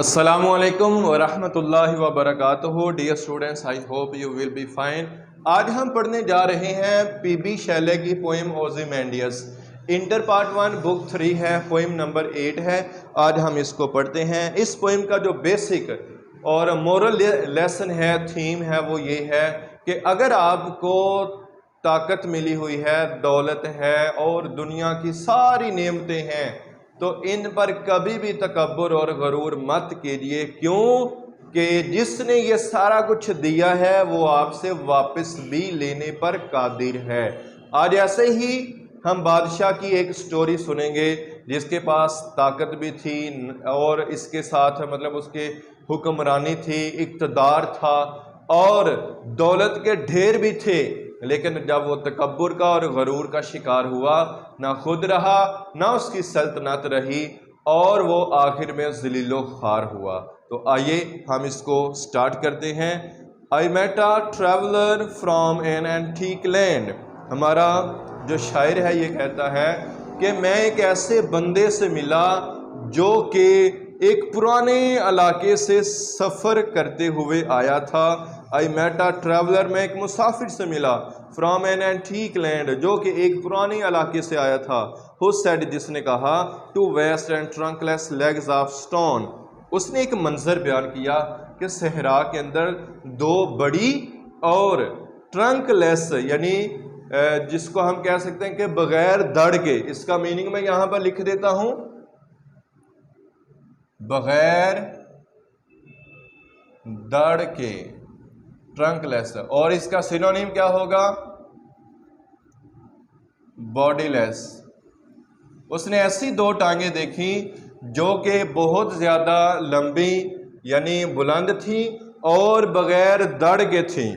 अस्सलामुअलैकुम वरहमतुल्लाहि वबरकातुहू। Dear students, I hope you will be fine. आज हम पढ़ने जा रहे हैं पीबी शैले की poem Ozymandias. Inter part 1 book 3 है, पोइम नंबर 8 है। आज हम इसको पढ़ते हैं। इस पोइम का जो बेसिक और मोरल लेसन है, थीम है, वो ये है कि अगर आपको ताकत मिली हुई है, दौलत है और दुनिया की सारी नेमतें हैं, तो इन पर कभी भी तकब्बुर और गरूर मत कीजिए। क्यों कि जिसने ये सारा कुछ दिया है वो आपसे वापस भी लेने पर कादिर है। आज ऐसे ही हम बादशाह की एक स्टोरी सुनेंगे जिसके पास ताकत भी थी और इसके साथ मतलब उसके हुक्मरानी थी, इक़्तिदार था और दौलत के ढेर भी थे। लेकिन जब वो तकब्बुर का और गरूर का शिकार हुआ, ना खुद रहा ना उसकी सल्तनत रही और वो आखिर में ज़लीलो ख़ार हुआ। तो आइए हम इसको स्टार्ट करते हैं। I met a traveller from an antique land. हमारा जो शायर है ये कहता है कि मैं एक ऐसे बंदे से मिला जो कि एक पुराने इलाके से सफ़र करते हुए आया था। आई मेट अ ट्रैवलर, मैं एक मुसाफिर से मिला, फ्रॉम एन एंटीक लैंड, जो कि एक पुराने इलाके से आया था। हु सेड, जिसने कहा, two vast and trunkless legs of stone. उसने एक मंजर बयान किया कि सहरा के अंदर दो बड़ी और ट्रंकलेस यानी जिसको हम कह सकते हैं कि बगैर दड़ के, इसका मीनिंग मैं यहां पर लिख देता हूं, बगैर दड़ के, ट्रंकलेस। और इसका सिनोनिम क्या होगा? बॉडीलेस। उसने ऐसी दो टांगे देखी जो कि बहुत ज्यादा लंबी यानी बुलंद थी और बगैर दड़ के थी।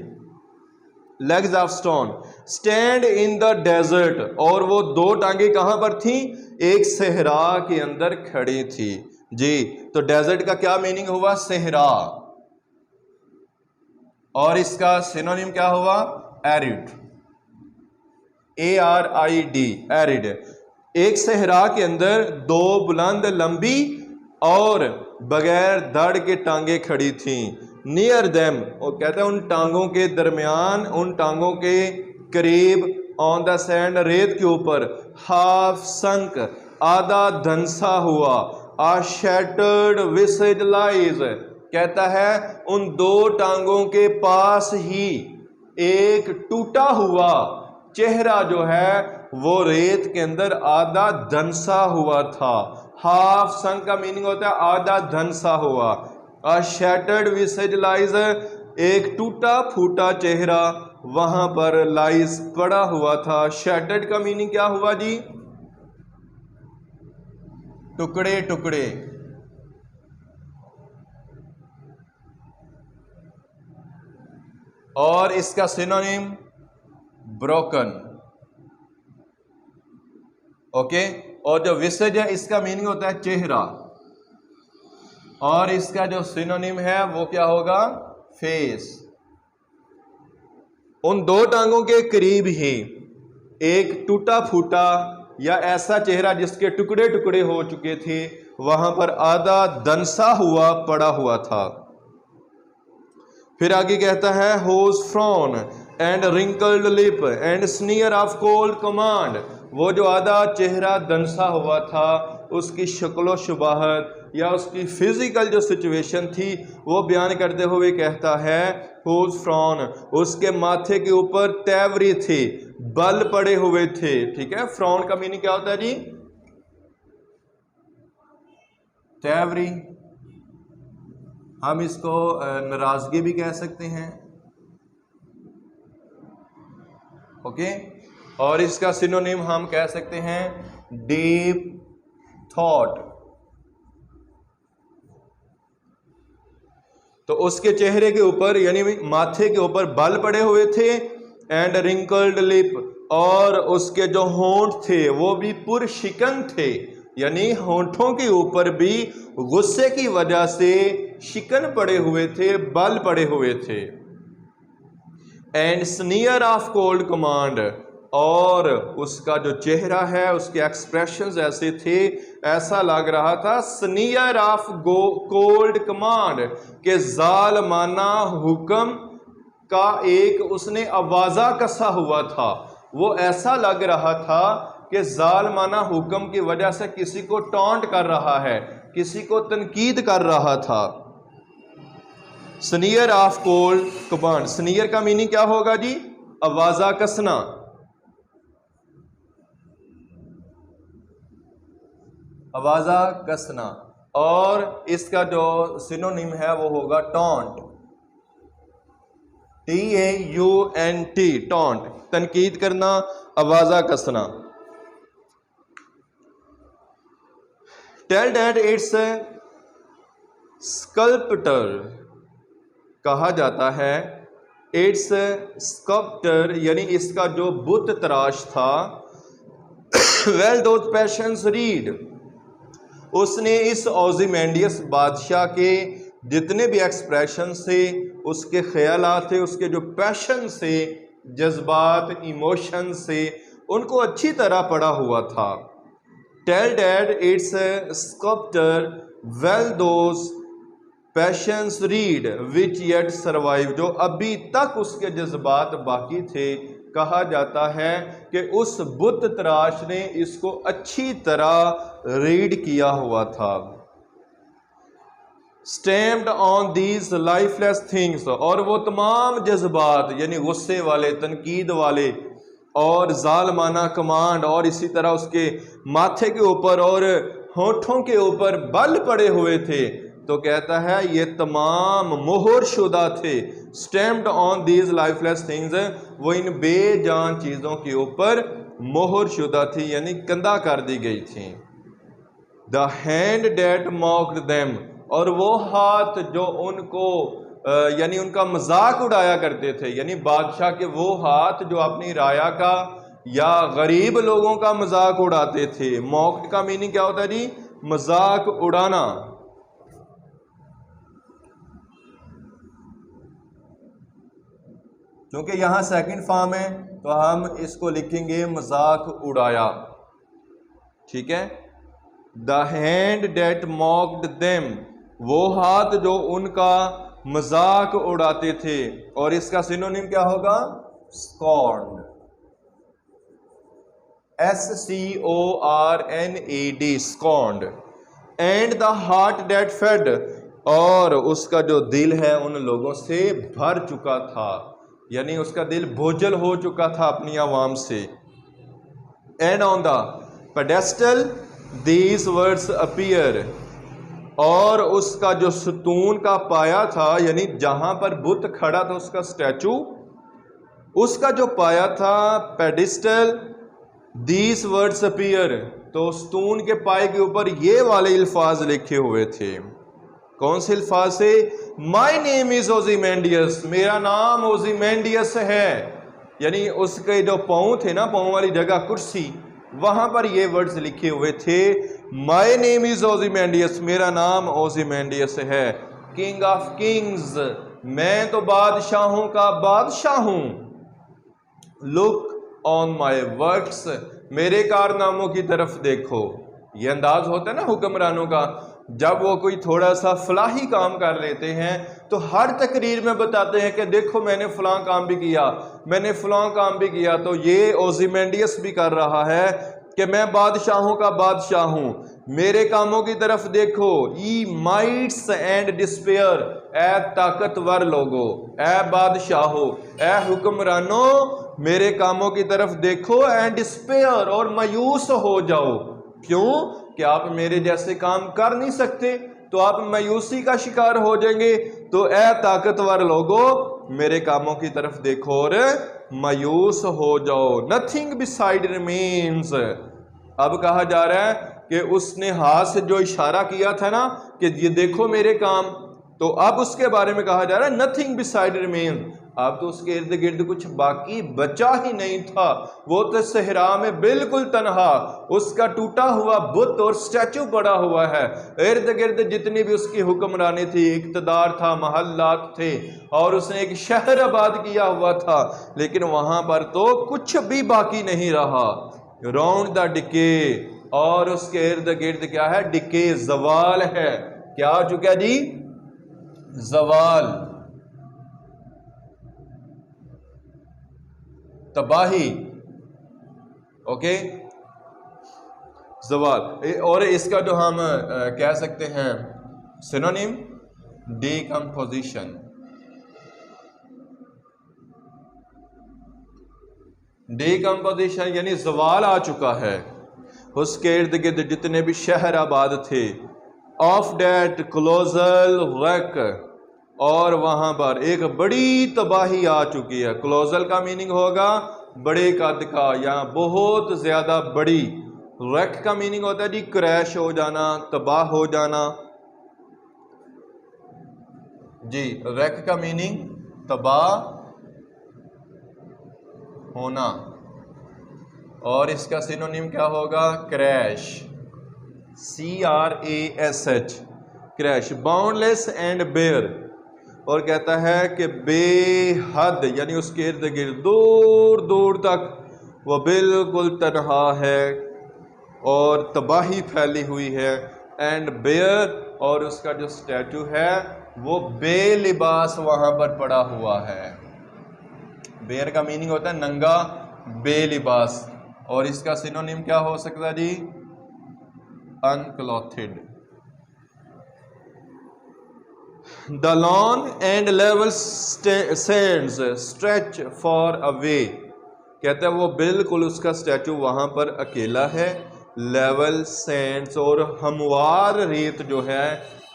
Legs of stone stand in the desert, और वो दो टांगे कहां पर थी? एक सहरा के अंदर खड़ी थी। जी, तो डेजर्ट का क्या मीनिंग हुआ? सहरा। और इसका सिनोनिम क्या हुआ? Arid, ARID, arid. एक सहरा के अंदर दो बुलंद लंबी और बगैर दड़ के टांगे खड़ी थी। नियर देम, वो कहते हैं उन टांगों के दरमियान, उन टांगों के करीब, ऑन द सैंड, रेत के ऊपर, हाफ संक, आधा धंसा हुआ, आ शैटर्ड विसेज लाइज, कहता है उन दो टांगों के पास ही एक टूटा हुआ चेहरा जो है वो रेत के अंदर आधा धंसा हुआ था। हाफ संक का मीनिंग होता है आधा धंसा हुआ। अ शैटर्ड विसेज लाइज, एक टूटा फूटा चेहरा वहां पर लाइज पड़ा हुआ था। शैटर्ड का मीनिंग क्या हुआ जी? टुकड़े टुकड़े। और इसका सिनोनिम ब्रोकन। ओके। और जो विसेज है इसका मीनिंग होता है चेहरा, और इसका जो सिनोनिम है वो क्या होगा? फेस। उन दो टांगों के करीब ही एक टूटा फूटा या ऐसा चेहरा जिसके टुकड़े टुकड़े हो चुके थे, वहां पर आधा दंसा हुआ पड़ा हुआ था। फिर आगे कहता है, whose frown and wrinkled lip and sneer of cold command. वो जो आधा चेहरा दंसा हुआ था, उसकी शक्लो शुबाहत या उसकी फिजिकल जो सिचुएशन थी वो बयान करते हुए कहता है, होज फ्रॉन, उसके माथे के ऊपर तैवरी थी, बल पड़े हुए थे। ठीक है, फ्रॉन का मीनिंग क्या होता है जी? तैवरी। हम इसको नाराजगी भी कह सकते हैं। ओके। और इसका सिनोनिम हम कह सकते हैं डीप थॉट। तो उसके चेहरे के ऊपर यानी माथे के ऊपर बाल पड़े हुए थे, एंड रिंकल्ड लिप, और उसके जो होंठ थे वो भी पुरशिकन थे, यानी होंठों के ऊपर भी गुस्से की वजह से शिकन पड़े हुए थे, बाल पड़े हुए थे। And sneer of cold command, और उसका जो चेहरा है, उसके एक्सप्रेशंस ऐसे थे, ऐसा लग रहा था स्नीयर ऑफ कोल्ड कमांड के जालमाना हुक्म का एक उसने आवाजा कसा हुआ था। वो ऐसा लग रहा था कि जालमाना हुक्म की वजह से किसी को टॉन्ट कर रहा है, किसी को तनकीद कर रहा था। स्नीयर ऑफ कोल्ड कमांड, स्नीयर का मीनिंग क्या होगा जी? आवाजा कसना। आवाजा कसना, और इसका जो सिनोनिम है वो होगा टॉन्ट, TAUNT, टॉन्ट, तनकीद करना, आवाजा कसना। टेल डैट इट्स स्कल्पटर, कहा जाता है इट्स स्कल्पटर, यानी इसका जो बुत तराश था। वेल दोज पैशंस रीड, उसने इस ओज़िमेंडियस बादशाह के जितने भी एक्सप्रेशन से, उसके ख्यालात थे, उसके जो पैशन से, जज्बात, इमोशन से, उनको अच्छी तरह पढ़ा हुआ था। Tell that its sculptor well those passions read which yet survive, जो अभी तक उसके जज्बात बाकी थे। कहा जाता है कि उस बुत तराश ने इसको अच्छी तरह रीड किया हुआ था। Stamped on these lifeless things, और वो तमाम जज्बात यानी गुस्से वाले, तनकीद वाले और जालमाना कमांड, और इसी तरह उसके माथे के ऊपर और होठों के ऊपर बल पड़े हुए थे। तो कहता है ये तमाम मोहर शुदा थे। Stamped on these lifeless things, वो इन बेजान चीज़ों के ऊपर मोहर शुदा थी, यानी कंधा कर दी गई थी। The hand that mocked them, और वो हाथ जो उनको यानी उनका मजाक उड़ाया करते थे, यानी बादशाह के वो हाथ जो अपनी राया का या गरीब लोगों का मजाक उड़ाते थे। मॉक्ड का मीनिंग क्या होता है जी? मजाक उड़ाना। क्योंकि यहां सेकंड फॉर्म है तो हम इसको लिखेंगे मजाक उड़ाया, ठीक है। The hand that mocked them, वो हाथ जो उनका मजाक उड़ाते थे, और इसका सिनोनिम क्या होगा? Scorned, SCORNED, scorned. And the heart that fed, और उसका जो दिल है उन लोगों से भर चुका था, यानी उसका दिल बोझल हो चुका था अपनी आवाम से। And on the pedestal these words appear, और उसका जो सतून का पाया था, यानी जहां पर बुत खड़ा था उसका स्टैचू, उसका जो पाया था पेडिस्टल, दीज वर्ड्स अपीयर, तो सतून के पाए के ऊपर ये वाले अल्फाज लिखे हुए थे। कौन से अल्फाज से? माई नेम इज ओज़िमेंडियस, मेरा नाम ओज़िमेंडियस है। यानी उसके जो पाँव थे ना, पाँव वाली जगह कुर्सी, वहां पर ये वर्ड्स लिखे हुए थे, माई नेम इज ओज़िमेंडियस, मेरा नाम ओज़िमेंडियस है। किंग ऑफ किंग्स, मैं तो बादशाहों का बादशाह हूं। लुक ऑन माई वर्क्स, मेरे कारनामों की तरफ देखो। ये अंदाज होता है ना हुक्मरानों का, जब वो कोई थोड़ा सा फलाही काम कर लेते हैं तो हर तकरीर में बताते हैं कि देखो मैंने फलां काम भी किया, मैंने फलां काम भी किया। तो ये ओज़िमेंडियस भी कर रहा है कि मैं बादशाहों का बादशाह हूं, मेरे कामों की तरफ देखो। ई माइट्स एंड डिस्पेयर, ए ताकतवर लोगो, ए बादशाहो, ए हुक्मरानो, मेरे कामों की तरफ देखो। एंड डिस्पेयर, और मायूस हो जाओ। क्यों? कि आप मेरे जैसे काम कर नहीं सकते, तो आप मायूसी का शिकार हो जाएंगे। तो ए ताकतवर लोगो, मेरे कामों की तरफ देखो और मायूस हो जाओ। नथिंग बिसाइड रिमेन्स, अब कहा जा रहा है कि उसने हाथ से जो इशारा किया था ना कि ये देखो मेरे काम, तो अब उसके बारे में कहा जा रहा है नथिंग बिसाइड रिमेन, अब तो उसके इर्द गिर्द कुछ बाकी बचा ही नहीं था, वो तो सहरा में बिल्कुल तनहा, उसका टूटा हुआ बुत और स्टैचू पड़ा हुआ है। इर्द गिर्द जितनी भी उसकी हुक्मरानी थी, इक्तदार था, महल्लात थे, और उसने एक शहर आबाद किया हुआ था, लेकिन वहां पर तो कुछ भी बाकी नहीं रहा। राउंड द डिके, और उसके इर्द गिर्द क्या है? डिके, जवाल है। क्या हो चुका है जी? जवाल, तबाही। ओके, जवाल। और इसका जो हम कह सकते हैं सिनोनिम, डीकम्पोजिशन। डीकम्पोजिशन यानी जवाल आ चुका है, उसके इर्द गिर्द जितने भी शहर आबाद थे। ऑफ डेट क्लोजल रैक, और वहां पर एक बड़ी तबाही आ चुकी है। क्लोजल का मीनिंग होगा बड़े कद का या बहुत ज्यादा बड़ी। रैक का मीनिंग होता है जी क्रैश हो जाना, तबाह हो जाना। जी, रैक का मीनिंग तबाह होना, और इसका सिनोनिम क्या होगा? Crash, CRASH, crash. Boundless and bare, और कहता है कि बेहद यानी उसके इर्द गिर्द दूर दूर तक वो बिल्कुल तन्हा है और तबाही फैली हुई है। एंड बेयर, और उसका जो स्टैचू है वो बेलिबास वहां पर पड़ा हुआ है। बेयर का मीनिंग होता है नंगा, बेलिबास, और इसका सिनोनिम क्या हो सकता है जी? अनक्लॉथेड। The long and level sands stretch far away, कहता है वो बिल्कुल उसका स्टैचू वहां पर अकेला है। लेवल सैंड्स, और हमवार रेत जो है,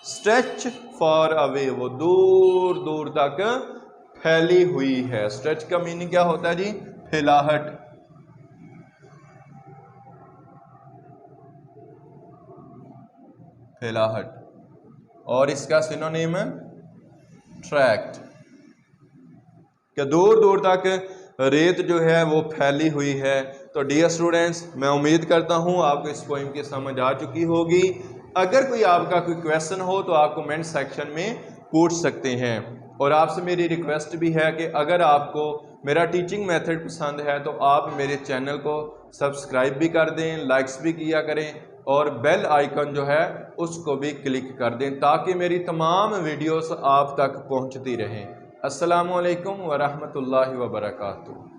स्ट्रेच फॉर अवे, वो दूर दूर तक फैली हुई है। स्ट्रेच का मीनिंग क्या होता है जी? फैलाहट। फैलाहट, और इसका सिनोनिम है ट्रैक्ट, कि दूर दूर तक रेत जो है वो फैली हुई है। तो डियर स्टूडेंट्स, मैं उम्मीद करता हूँ आपको इस पोइम की समझ आ चुकी होगी। अगर कोई आपका कोई क्वेश्चन हो तो आप कमेंट सेक्शन में पूछ सकते हैं। और आपसे मेरी रिक्वेस्ट भी है कि अगर आपको मेरा टीचिंग मेथड पसंद है तो आप मेरे चैनल को सब्सक्राइब भी कर दें, लाइक्स भी किया करें, और बेल आइकन जो है उसको भी क्लिक कर दें, ताकि मेरी तमाम वीडियोस आप तक पहुंचती रहें। अस्सलामु अलैकुम व रहमतुल्लाहि व बरकातुहू।